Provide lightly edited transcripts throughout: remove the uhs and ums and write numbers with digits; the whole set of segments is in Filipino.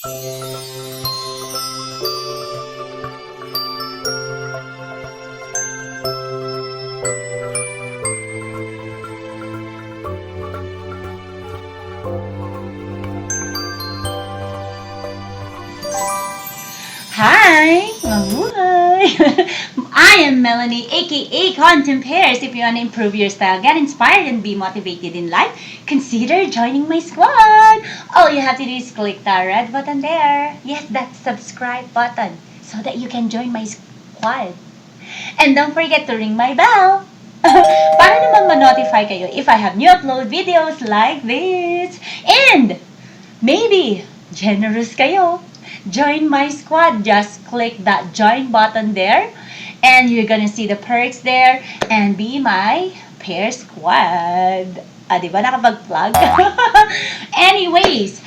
Hi! Mabuhay! I am Melanie, aka Contempairs. If you want to improve your style, get inspired, and be motivated in life, consider joining my squad! All you have to do is click the red button there. Yes, that subscribe button, so that you can join my squad. And don't forget to ring my bell para naman ma-notify kayo if I have new upload videos like this. And maybe generous kayo. Join my squad. Just click that join button there and you're gonna see the perks there and be my pair squad. Diba nakapag-plug? Anyways,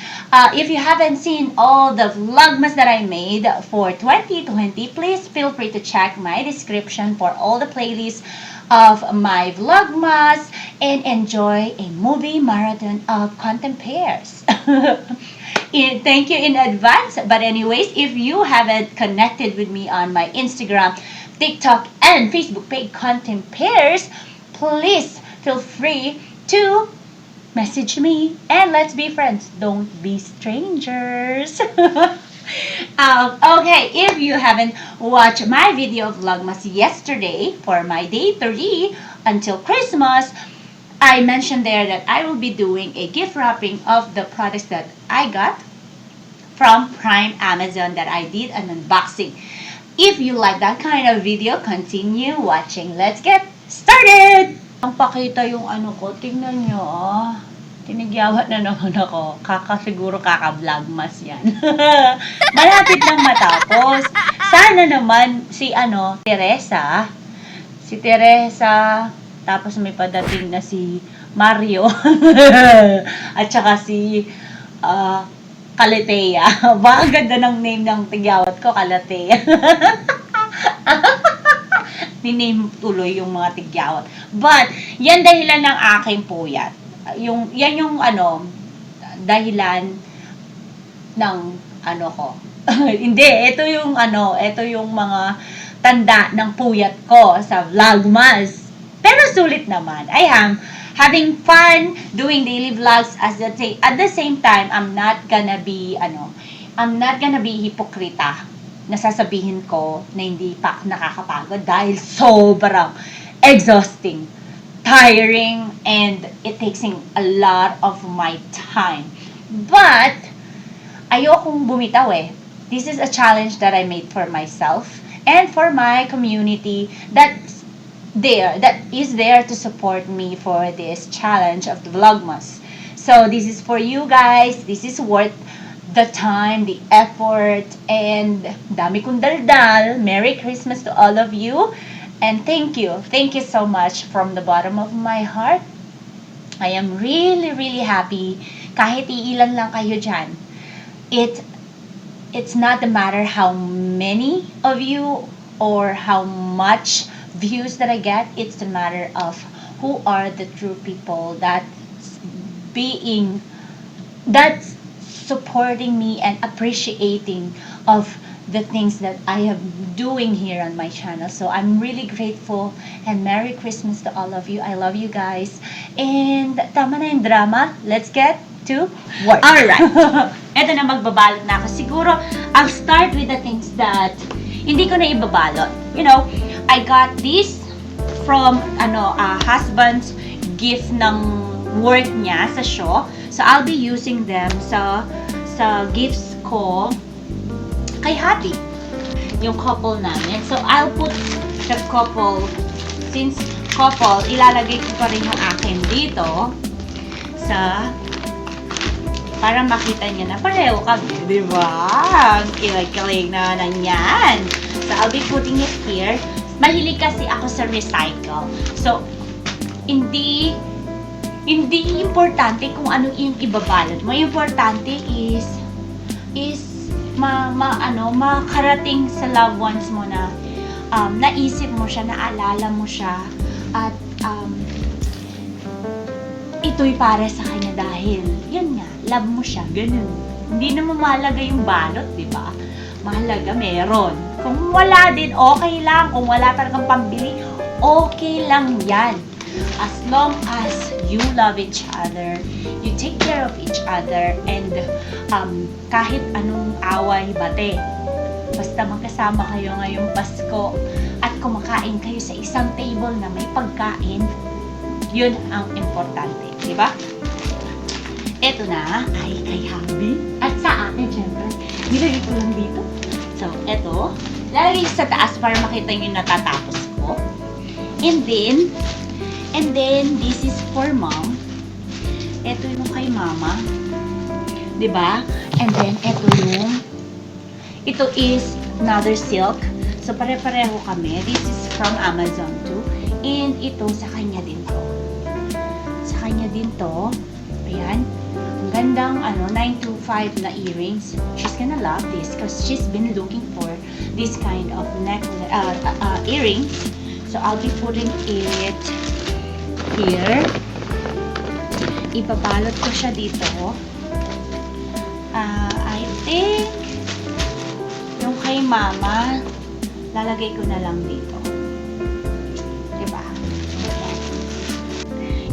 if you haven't seen all the vlogmas that I made for 2020, please feel free to check my description for all the playlists of my vlogmas and enjoy a movie marathon of Contempairs. Thank you in advance. But anyways, if you haven't connected with me on my Instagram, TikTok, and Facebook page, Contempairs, please feel free to message me and let's be friends. Don't be strangers. Okay, if you haven't watched my video of Vlogmas yesterday for my day 30 until Christmas, I mentioned there that I will be doing a gift wrapping of the products that I got from Prime Amazon that I did an unboxing. If you like that kind of video, continue watching. Let's get started! Ang pakita yung ano ko, tingnan nyo, tinigyawat na naman ako. Siguro kaka-vlogmas yan. Malapit nang matapos. Sana naman si Teresa, tapos may padating na si Mario, at saka si Kalatea. Ba, ang ganda ng name ng tigyawat ko, Kalatea. Ni-name tuloy yung mga tigyawat. But, yan dahilan ng aking puyat. Yan yung dahilan ng ko. Hindi, ito yung mga tanda ng puyat ko sa vlogmas. Pero sulit naman. I am having fun doing daily vlogs at the same time, I'm not gonna be hipokrita na sasabihin ko na hindi pa nakakapagod dahil sobrang exhausting, tiring, and it takes a lot of my time. But, ayokong bumitaw eh. This is a challenge that I made for myself and for my community that is there to support me for this challenge of the Vlogmas. So this is for you guys. This is worth the time, the effort, and dami kong daldal. Merry Christmas to all of you. And thank you. Thank you so much from the bottom of my heart. I am really, really happy. Kahit iilan lang kayo dyan. It's not a matter how many of you or how much views that I get. It's a matter of who are the true people that's supporting me and appreciating of the things that I am doing here on my channel. So I'm really grateful and Merry Christmas to all of you. I love you guys. And tama na yung drama. Let's get to work. Alright. Eto na, magbabalot na ako. Siguro, I'll start with the things that hindi ko na ibabalot. You know, I got this from husband's gift ng work niya sa show. So I'll be using them sa gifts ko kay Happy, yung couple namin. So I'll put the couple, since couple, ilalagay ko pa rin yung akin dito sa para makita niya na pareho kami, di ba? Ang kilig-kilig na yan. So I'll be putting it here. Mahilig kasi ako sa recycle. So, hindi importante kung ano yung ibabalot mo. Importante is makarating sa loved ones mo na naisip mo siya, naalala mo siya, at ito'y para sa kanya dahil, yun nga, love mo siya, ganun. Hindi naman mahalaga yung balot, di ba? Mahalaga meron. Kung wala din, okay lang. Kung wala talagang pambili, okay lang yan. As long as you love each other, you take care of each other, and kahit anong away, bate, basta magkasama kayo ngayong Pasko at kumakain kayo sa isang table na may pagkain, yun ang importante, di ba? Ito na ay kay Habi at sa akin, syempre. Nilagay ko lang dito. So, ito, lalagay sa taas para makita nyo yung natatapos ko. And then, this is for mom. Ito yung kay mama. Diba? And then, ito is another silk. So, pare-pareho kami. This is from Amazon too. And ito, sa kanya din to. Sa kanya din to. Ayan. Ang gandang, 925 na earrings. She's gonna love this because she's been looking for this kind of earrings. So, I'll be putting it here. Ibabalot ko siya dito. I think yung kay mama, lalagay ko na lang dito. Diba?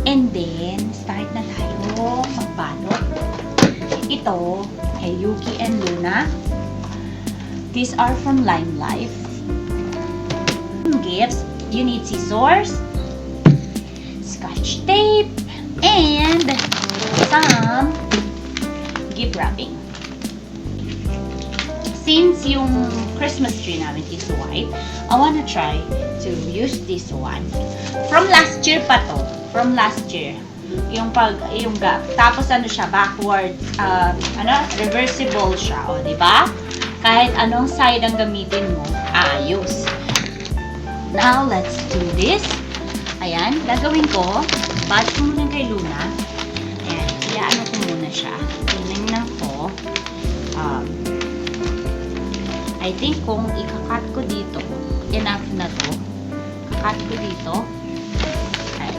And then, start na tayo magbalot. Ito, kay Yuki and Luna. These are from Lime Life. Gifts, you need scissors, Scotch tape, and some gift wrapping. Since yung Christmas tree namin is white, I wanna try to use this one. From last year pa to. From last year. Yung gap. Tapos siya, backward, reversible siya. O, diba? Kahit anong side ang gamitin mo, ayos. Now, let's do this. Ayan, gagawin ko. Bad ko muna kay Luna. Ayan, iyaano ko muna siya. Tingnan ko. I think kung ikakat ko dito, enough na to. Kakat ko dito. Ayan.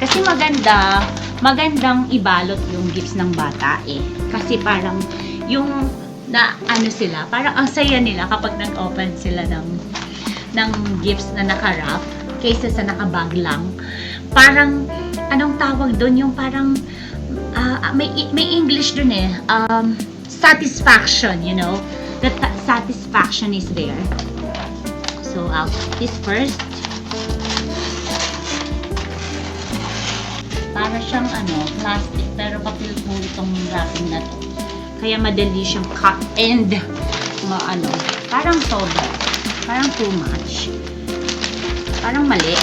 Kasi magandang ibalot yung gifts ng bata eh. Kasi parang yung sila, parang ang saya nila kapag nag-open sila ng gifts na naka-wrap kaysa sa naka-bag lang. Parang, anong tawag doon? Yung parang, may English doon eh. Satisfaction, you know? That satisfaction is there. So, I'll put this first. Para siyang, plastic, pero papel po itong wrapping na to. Kaya madali siyang cut and, parang sobra. Parang too much. Parang mali.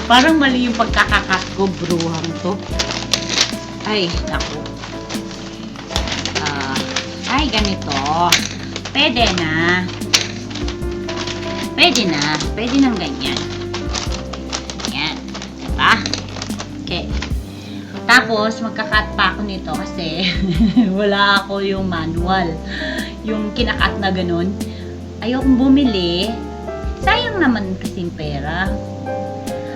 Parang mali yung pagkakakat ko, bruhang to. Ay, naku. Ay, ganito. Pwede na. Pwede nang ganyan. Yan. Diba? Okay. Tapos, magkakat pa ako nito kasi wala ako yung manual. Yung kinakat na ganun. Ayokong bumili. Sayang naman kasing pera.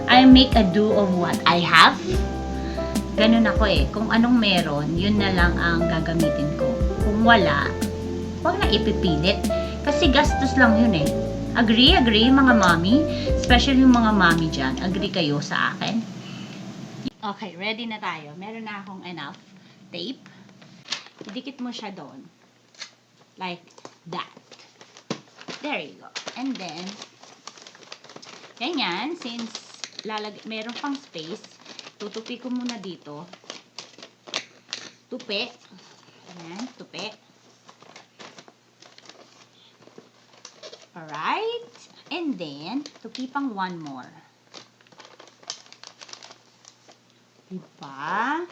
I make a do of what I have. Ganun ako eh. Kung anong meron, yun na lang ang gagamitin ko. Kung wala, huwag na ipipilit. Kasi gastos lang yun eh. Agree mga mommy? Especially yung mga mommy dyan. Agree kayo sa akin? Okay, ready na tayo. Meron na akong enough tape. Idikit mo siya doon. Like that. There you go. And then, ganyan, since meron pang space, tutupi ko muna dito. Tupi. Ayan, tupi. Alright. And then, tupi pang one more. Diba?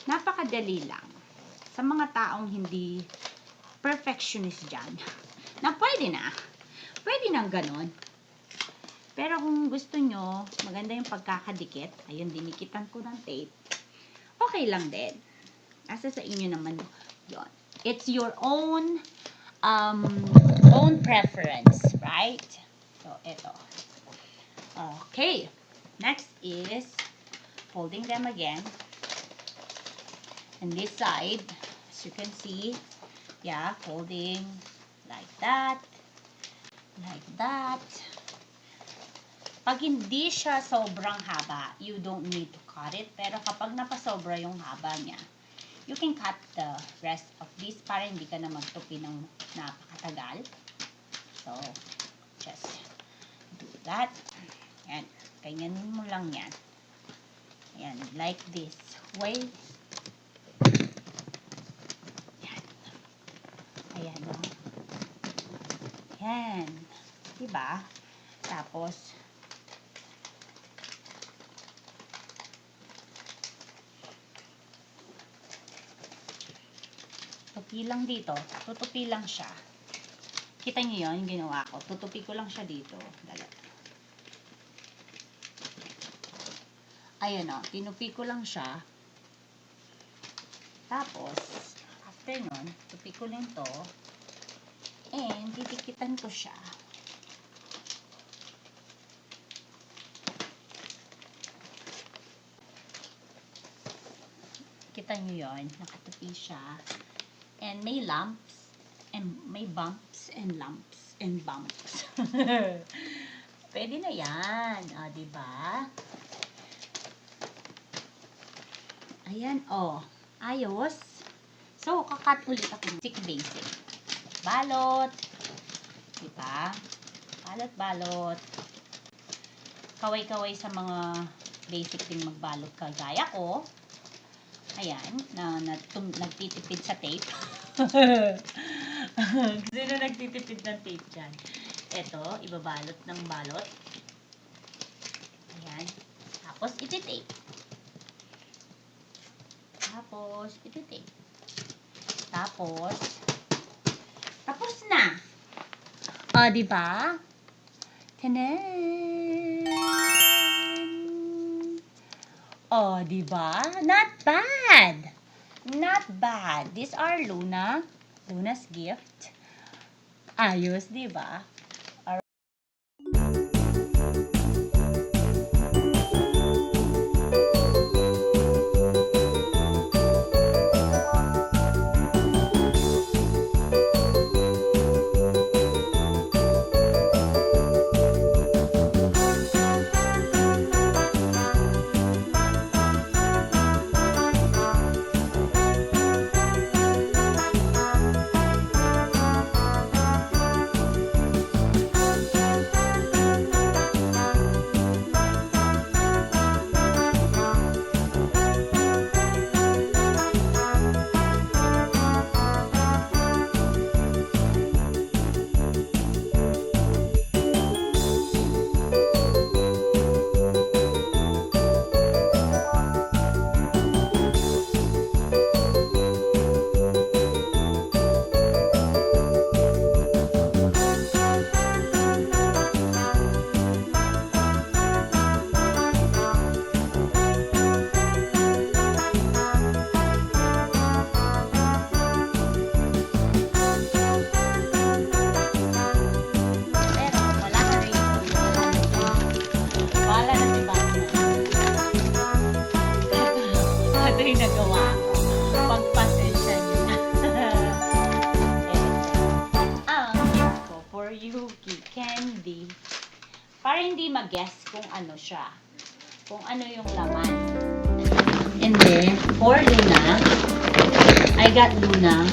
Napakadali lang. Sa mga taong hindi perfectionist dyan. Na pwede nang ganon. Pero kung gusto nyo, maganda yung pagkakadikit. Ayun, dinikitan ko ng tape. Okay lang din. Asa sa inyo naman yun. It's your own preference, right? So, eto. Okay. Next is folding them again. And this side, as you can see, yeah, folding like that. Like that. Pag hindi siya sobrang haba, you don't need to cut it. Pero kapag napasobra yung haba niya, you can cut the rest of this para hindi ka na magtupi ng napakatagal. So, just do that. Ayan. Ganyanin mo lang yan. Ayan. Like this way. Ayan. Ayan. Ayan. Diba? Tapos, tupi lang dito. Tutupi lang siya. Kita niyo yun, yung ginawa ko. Tutupi ko lang siya dito. Dali. Ayan o. Tinupi ko lang siya. Tapos, after nun, tupi ko lang to. And, titikitan ko siya. Kita niyo yun. Nakatupi siya. And may lumps. And may bumps and lumps and bumps. Pwede na yan. O, diba? Ayan, o. Ayos. So, kakat ulit ako ng basic. Balot. Diba? Balot-balot. Kaway-kaway sa mga basic din magbalot kagaya ko. Ayan, nagtitipid sa tape. Sino nagtitipid ng tape dyan? Ito, ibabalot ng balot. Ayan. Tapos, ititape. Tapos, ititape. Tapos na. O, diba? Tanan! O, diba? Not bad! Not bad. These are Luna's gift. Ayos, diba? Para hindi mag-guess kung ano siya. Kung ano yung laman. And then, for Luna, I got Luna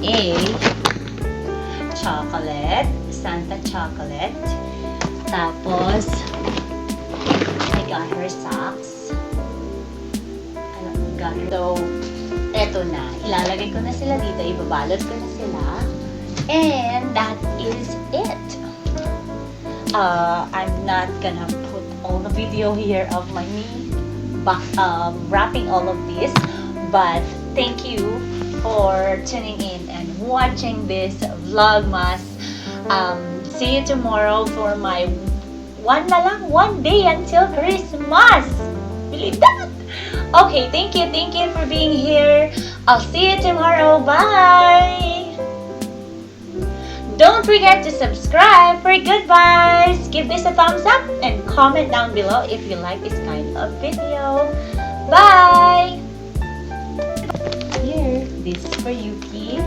a chocolate, Santa chocolate. Tapos, I got her socks. So, eto na. Ilalagay ko na sila dito. Ibabalot ko na sila. And that is it. I'm not gonna put all the video here of my me wrapping all of this, but thank you for tuning in and watching this vlogmas. See you tomorrow for my one day until Christmas. Believe that? Okay, thank you for being here. I'll see you tomorrow. Bye. Don't forget to subscribe for good vibes. Give this a thumbs up and comment down below if you like this kind of video. Bye! Here, this is for Yuki.